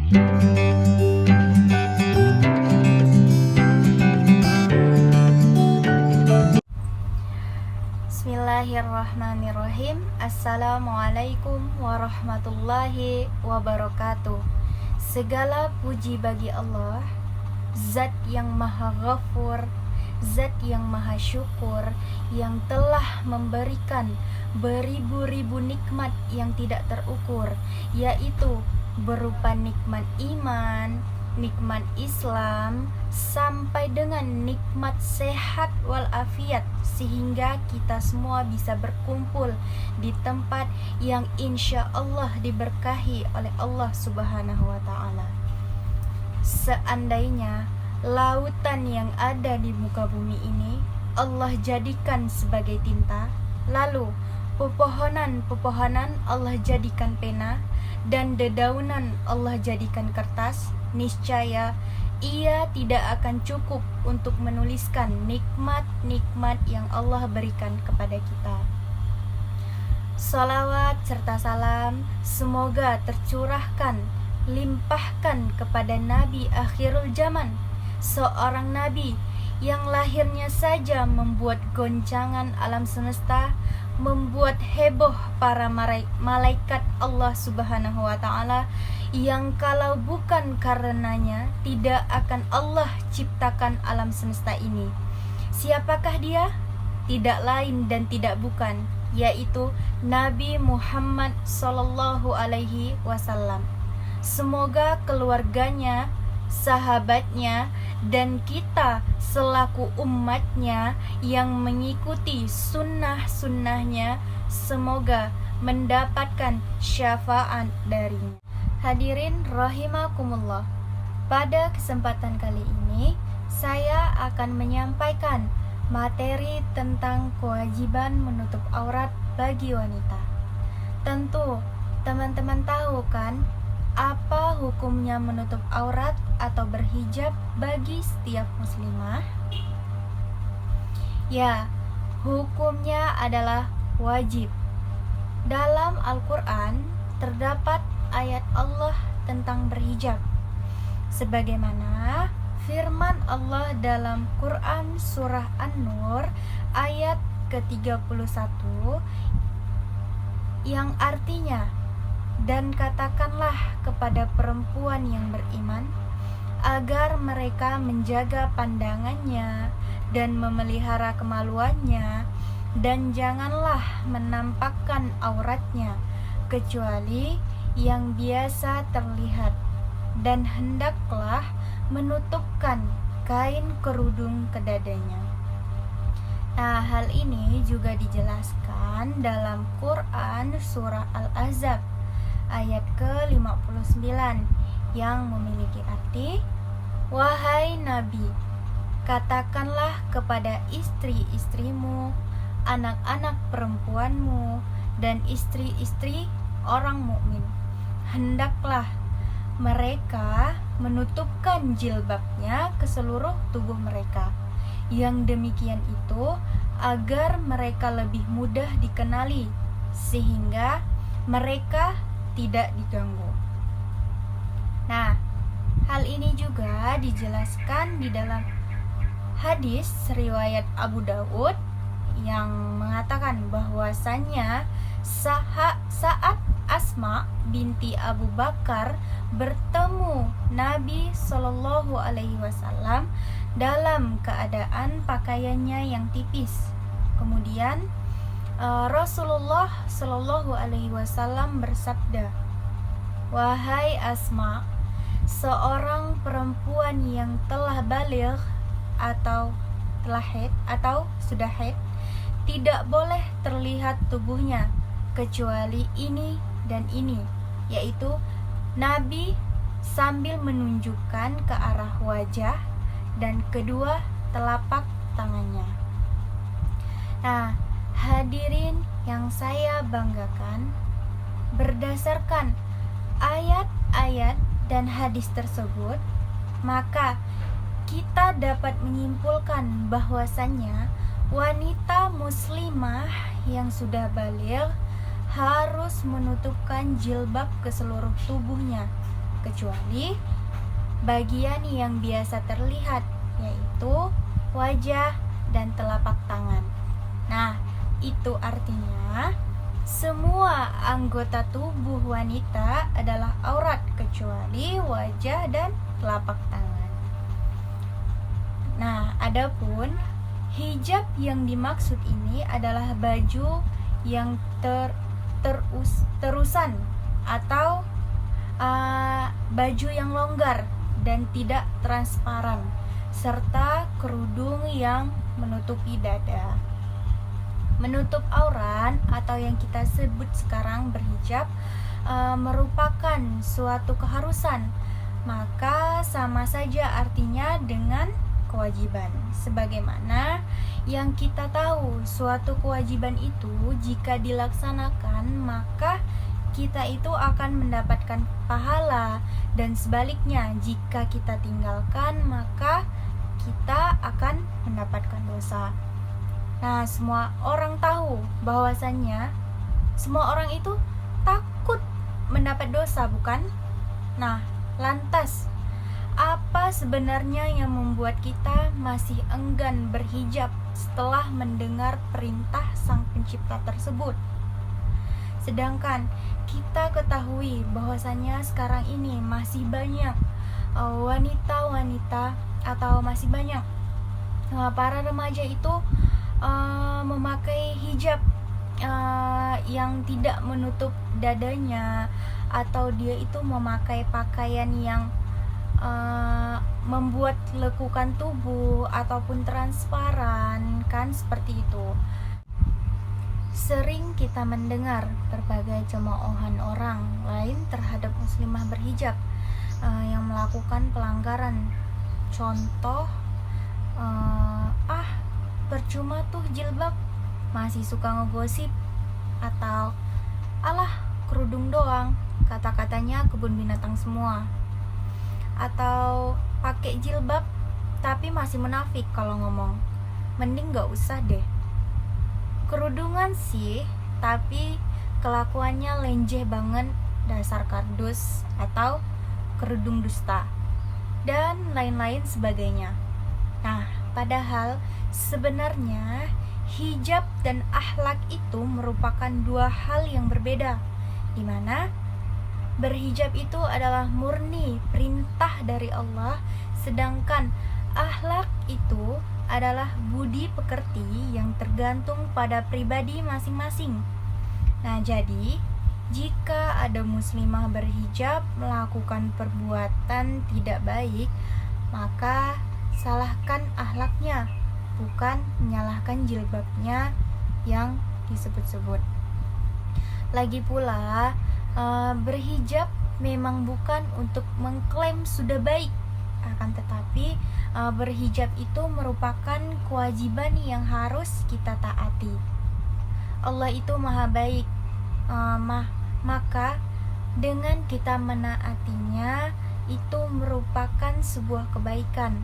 Bismillahirrahmanirrahim. Assalamualaikum warahmatullahi wabarakatuh. Segala puji bagi Allah, Zat yang Maha Ghafur, Zat yang Maha Syukur, yang telah memberikan beribu-ribu nikmat yang tidak terukur, yaitu berupa nikmat iman, nikmat Islam, sampai dengan nikmat sehat walafiat, sehingga kita semua bisa berkumpul di tempat yang insya Allah diberkahi oleh Allah Subhanahu wa Ta'ala. Seandainya lautan yang ada di muka bumi ini Allah jadikan sebagai tinta, lalu pepohonan Allah jadikan pena, dan dedaunan Allah jadikan kertas, niscaya ia tidak akan cukup untuk menuliskan nikmat-nikmat yang Allah berikan kepada kita. Salawat serta salam semoga tercurahkan, limpahkan kepada Nabi akhirul zaman, seorang Nabi yang lahirnya saja membuat goncangan alam semesta, membuat heboh para malaikat Allah Subhanahu wa Ta'ala, yang kalau bukan karenanya tidak akan Allah ciptakan alam semesta ini. Siapakah dia? Tidak lain dan tidak bukan, yaitu Nabi Muhammad sallallahu alaihi wasallam. Semoga keluarganya, sahabatnya, dan kita selaku umatnya yang mengikuti sunnah-sunnahnya semoga mendapatkan syafaat darinya. Hadirin rahimakumullah, pada kesempatan kali ini saya akan menyampaikan materi tentang kewajiban menutup aurat bagi wanita. Tentu teman-teman tahu kan apa hukumnya menutup aurat atau berhijab bagi setiap muslimah? Ya, hukumnya adalah wajib. Dalam Al-Quran terdapat ayat Allah tentang berhijab, sebagaimana firman Allah dalam Quran surah An-Nur ayat ke-31 yang artinya, dan katakanlah kepada perempuan yang beriman agar mereka menjaga pandangannya dan memelihara kemaluannya, dan janganlah menampakkan auratnya kecuali yang biasa terlihat, dan hendaklah menutupkan kain kerudung ke dadanya. Nah, hal ini juga dijelaskan dalam Quran surah Al-Ahzab ayat ke-59 yang memiliki arti, wahai Nabi, katakanlah kepada istri-istrimu, anak-anak perempuanmu, dan istri-istri orang mukmin, hendaklah mereka menutupkan jilbabnya ke seluruh tubuh mereka. Yang demikian itu agar mereka lebih mudah dikenali, sehingga mereka tidak diganggu. Nah, hal ini juga dijelaskan di dalam hadis riwayat Abu Dawud yang mengatakan bahwasannya saat Asma binti Abu Bakar bertemu Nabi Shallallahu Alaihi Wasallam dalam keadaan pakaiannya yang tipis. Kemudian Rasulullah Shallallahu Alaihi Wasallam bersabda, wahai Asma, seorang perempuan yang telah baligh atau telah haid atau sudah haid tidak boleh terlihat tubuhnya kecuali ini dan ini, yaitu Nabi sambil menunjukkan ke arah wajah dan kedua telapak tangannya. Nah, hadirin yang saya banggakan, berdasarkan ayat-ayat dan hadis tersebut, maka kita dapat menyimpulkan bahwasannya wanita muslimah yang sudah baligh harus menutupkan jilbab ke seluruh tubuhnya, kecuali bagian yang biasa terlihat, yaitu wajah dan telapak tangan. Nah, itu artinya semua anggota tubuh wanita adalah aurat kecuali wajah dan telapak tangan. Nah, adapun hijab yang dimaksud ini adalah baju yang terusan atau baju yang longgar dan tidak transparan, serta kerudung yang menutupi dada. Menutup aurat atau yang kita sebut sekarang berhijab merupakan suatu keharusan, maka sama saja artinya dengan kewajiban. Sebagaimana yang kita tahu, suatu kewajiban itu jika dilaksanakan maka kita itu akan mendapatkan pahala, dan sebaliknya jika kita tinggalkan maka kita akan mendapatkan dosa. Nah, semua orang tahu bahwasannya semua orang itu takut mendapat dosa, bukan? Nah, lantas apa sebenarnya yang membuat kita masih enggan berhijab setelah mendengar perintah Sang Pencipta tersebut? Sedangkan kita ketahui bahwasanya sekarang ini masih banyak wanita-wanita atau masih banyak para remaja itu memakai hijab yang tidak menutup dadanya, atau dia itu memakai pakaian yang membuat lekukan tubuh ataupun transparan, kan seperti itu. Sering kita mendengar berbagai cemoohan orang lain terhadap muslimah berhijab yang melakukan pelanggaran. Contoh, percuma tuh jilbab, masih suka ngegosip, atau alah kerudung doang, kata-katanya kebun binatang semua. Atau pakai jilbab tapi masih munafik kalau ngomong, mending gak usah deh. Kerudungan sih, tapi kelakuannya lenjeh banget, dasar kardus, atau kerudung dusta, dan lain-lain sebagainya. Nah, padahal sebenarnya hijab dan akhlak itu merupakan dua hal yang berbeda, di mana berhijab itu adalah murni perintah dari Allah, sedangkan akhlak itu adalah budi pekerti yang tergantung pada pribadi masing-masing. Nah, jadi jika ada muslimah berhijab melakukan perbuatan tidak baik, maka salahkan akhlaknya, bukan menyalahkan jilbabnya yang disebut-sebut. Lagi pula, berhijab memang bukan untuk mengklaim sudah baik, akan tetapi berhijab itu merupakan kewajiban yang harus kita taati. Allah itu maha baik, maka dengan kita menaatinya itu merupakan sebuah kebaikan.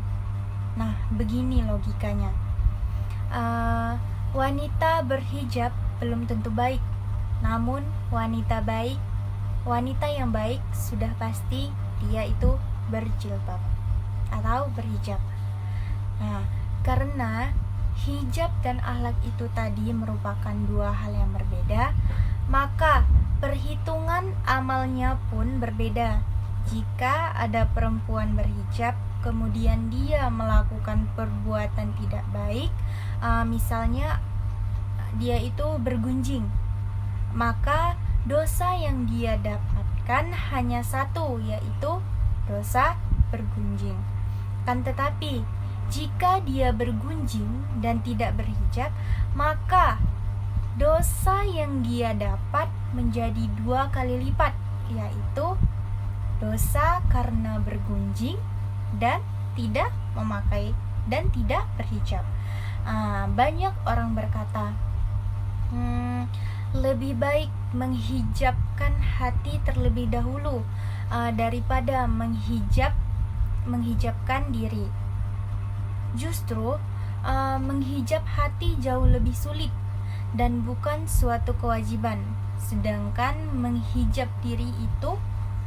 Nah, begini logikanya. Wanita berhijab belum tentu baik, namun wanita yang baik sudah pasti dia itu berjilbab atau berhijab. Nah, karena hijab dan akhlak itu tadi merupakan dua hal yang berbeda, maka perhitungan amalnya pun berbeda. Jika ada perempuan berhijab kemudian dia melakukan perbuatan tidak baik, misalnya dia itu bergunjing, maka dosa yang dia dapatkan hanya satu, yaitu dosa bergunjing. Kan tetapi jika dia bergunjing dan tidak berhijab, maka dosa yang dia dapat menjadi 2 kali lipat, yaitu dosa karena bergunjing dan tidak memakai dan tidak berhijab. Banyak orang berkata, lebih baik menghijabkan hati terlebih dahulu daripada menghijabkan diri. Justru menghijab hati jauh lebih sulit dan bukan suatu kewajiban, sedangkan menghijab diri itu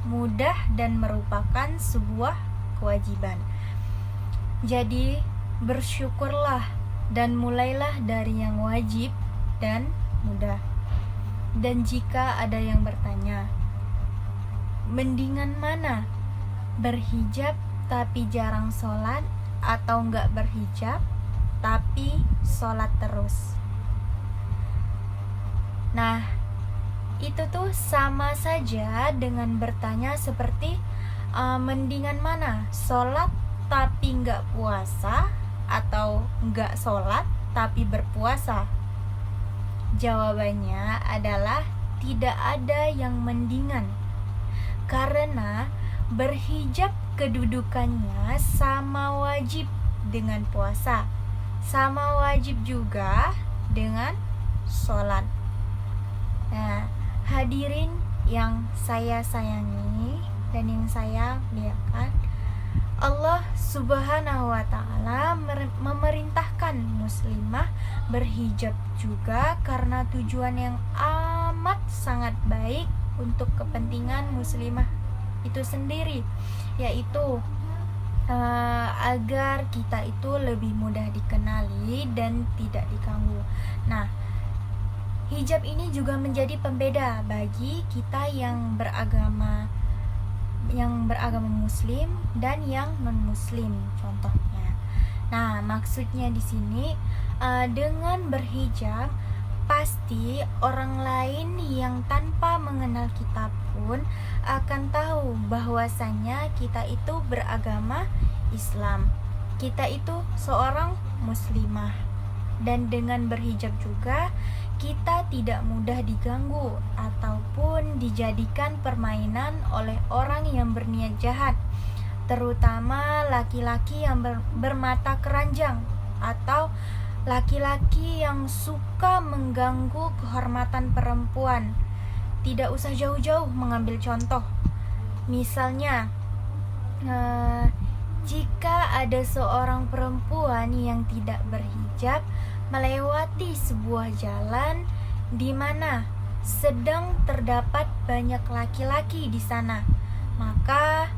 mudah dan merupakan sebuah kewajiban. Jadi bersyukurlah dan mulailah dari yang wajib dan mudah. Dan jika ada yang bertanya, mendingan mana? Berhijab tapi jarang sholat, atau enggak berhijab tapi sholat terus? Nah, itu tuh sama saja dengan bertanya seperti mendingan mana? Sholat tapi enggak puasa, atau enggak sholat tapi berpuasa? Jawabannya adalah tidak ada yang mendingan, karena berhijab kedudukannya sama wajib dengan puasa, sama wajib juga dengan sholat. Nah, hadirin yang saya sayangi dan yang saya muliakan, Allah Subhanahu wa ta'ala memerintahkan muslimah berhijab juga karena tujuan yang amat sangat baik untuk kepentingan muslimah itu sendiri, yaitu agar kita itu lebih mudah dikenali dan tidak diganggu. Nah, hijab ini juga menjadi pembeda bagi kita yang beragama muslim dan yang non muslim contohnya. Nah, maksudnya di sini dengan berhijab pasti orang lain yang tanpa mengenal kita pun akan tahu bahwasanya kita itu beragama Islam. Kita itu seorang muslimah. Dan dengan berhijab juga kita tidak mudah diganggu ataupun dijadikan permainan oleh orang yang berniat jahat, terutama laki-laki yang bermata keranjang atau laki-laki yang suka mengganggu kehormatan perempuan. Tidak usah jauh-jauh mengambil contoh. Misalnya, jika ada seorang perempuan yang tidak berhijab melewati sebuah jalan di mana sedang terdapat banyak laki-laki di sana, maka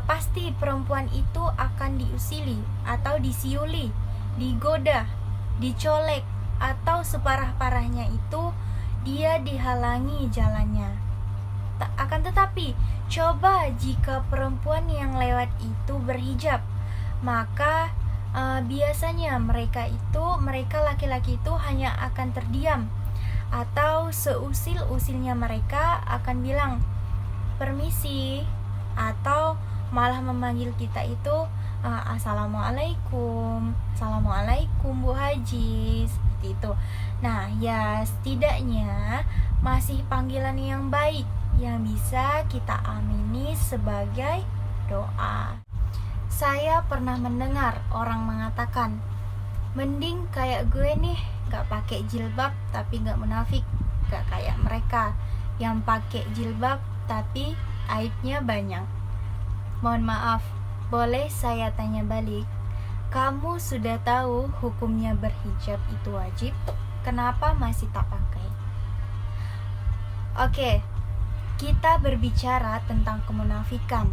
pasti perempuan itu akan diusili atau disiuli, digoda, dicolek, atau separah-parahnya itu dia dihalangi jalannya. Akan tetapi, coba jika perempuan yang lewat itu berhijab, maka biasanya mereka laki-laki itu hanya akan terdiam, atau seusil-usilnya mereka akan bilang permisi, atau malah memanggil kita itu assalamualaikum Bu Haji, seperti itu. Nah, ya setidaknya masih panggilan yang baik yang bisa kita amini sebagai doa. Saya pernah mendengar orang mengatakan, mending kayak gue nih, gak pakai jilbab tapi gak munafik, gak kayak mereka yang pakai jilbab tapi aibnya banyak. Mohon maaf, boleh saya tanya balik? Kamu sudah tahu hukumnya berhijab itu wajib, kenapa masih tak pakai? Oke, kita berbicara tentang kemunafikan.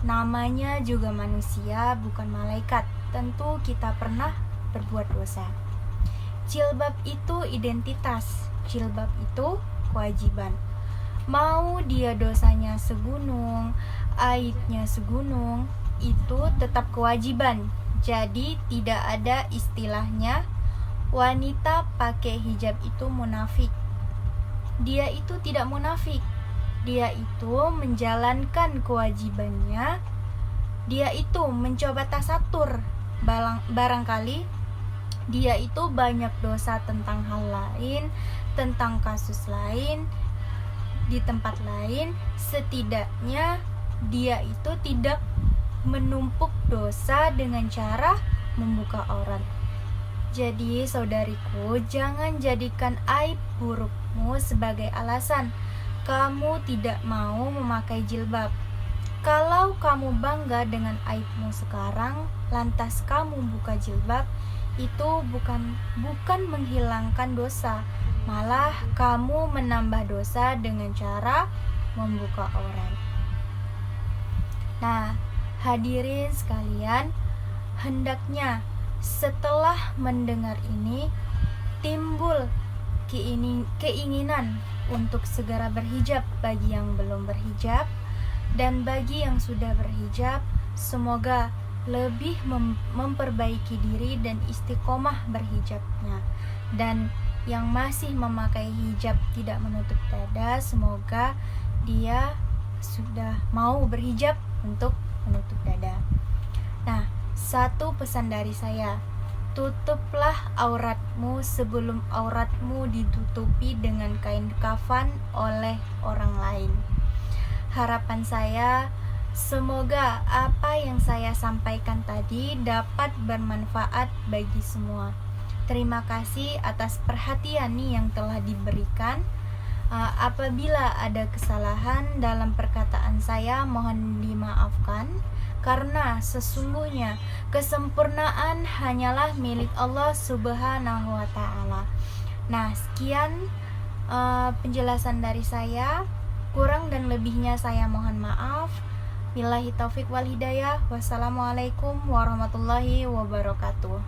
Namanya juga manusia, bukan malaikat. Tentu kita pernah berbuat dosa. Jilbab itu identitas, jilbab itu kewajiban. Mau dia dosanya segunung, aibnya segunung, itu tetap kewajiban. Jadi tidak ada istilahnya wanita pakai hijab itu munafik. Dia itu tidak munafik. Dia itu menjalankan kewajibannya. Dia itu mencoba tasatur. Barangkali dia itu banyak dosa tentang hal lain, tentang kasus lain, di tempat lain. Setidaknya dia itu tidak menumpuk dosa dengan cara membuka aurat. Jadi saudariku, jangan jadikan aib burukmu sebagai alasan kamu tidak mau memakai jilbab. Kalau kamu bangga dengan aibmu sekarang, lantas kamu buka jilbab, itu bukan menghilangkan dosa, malah kamu menambah dosa dengan cara membuka aurat. Nah, hadirin sekalian, hendaknya setelah mendengar ini timbul keinginan untuk segera berhijab bagi yang belum berhijab, dan bagi yang sudah berhijab semoga lebih memperbaiki diri dan istiqomah berhijabnya. Dan yang masih memakai hijab tidak menutup dada, semoga dia sudah mau berhijab untuk menutup dada. Nah, satu pesan dari saya, tutuplah auratmu sebelum auratmu ditutupi dengan kain kafan oleh orang lain. Harapan saya, semoga apa yang saya sampaikan tadi dapat bermanfaat bagi semua. Terima kasih atas perhatian yang telah diberikan. Apabila ada kesalahan dalam perkataan saya, mohon dimaafkan, karena sesungguhnya kesempurnaan hanyalah milik Allah Subhanahu wa Ta'ala. Nah, sekian penjelasan dari saya. Kurang dan lebihnya saya mohon maaf. Billahi taufik wal hidayah. Wassalamualaikum warahmatullahi wabarakatuh.